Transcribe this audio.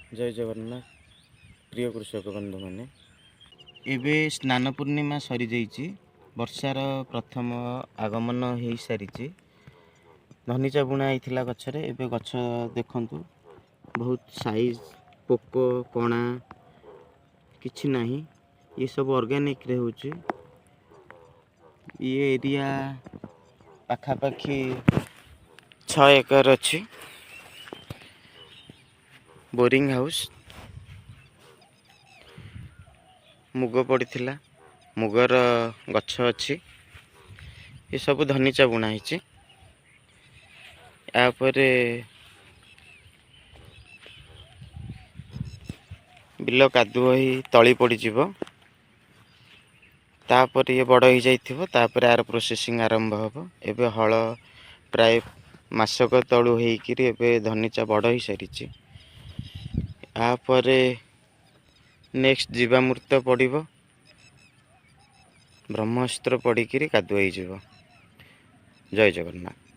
जय जगन्नाथ प्रिय कृषक बंधु मैंने एबे स्नान पूर्णिमा सरी जाइए वर्षार प्रथम आगमन हो सारी धनीचा बुणा होता गचरे एबे गछ देखु बहुत साइज पोक कणा किछि नहीं ये सब ऑर्गेनिक रे होची ये एरिया पाखापाखी 6 एकर अच्छी बोरिंग हाउस मुग पड़ीथिला मुगर गछ अच्छी ये सब धनीचा बुणा है यापर बिल कादुଅ तली पड़ीजिव तापर ये बड़ हो जापर यार प्रोसेसिंग आरंभ हम एबे हल प्राय मासक तलू होकर धनीचा बड़ हो सारी यापर नेक्स्ट जीवामृत पड़ो ब्रह्मास्त्र पड़ी कादुआ हो। जय जगन्नाथ।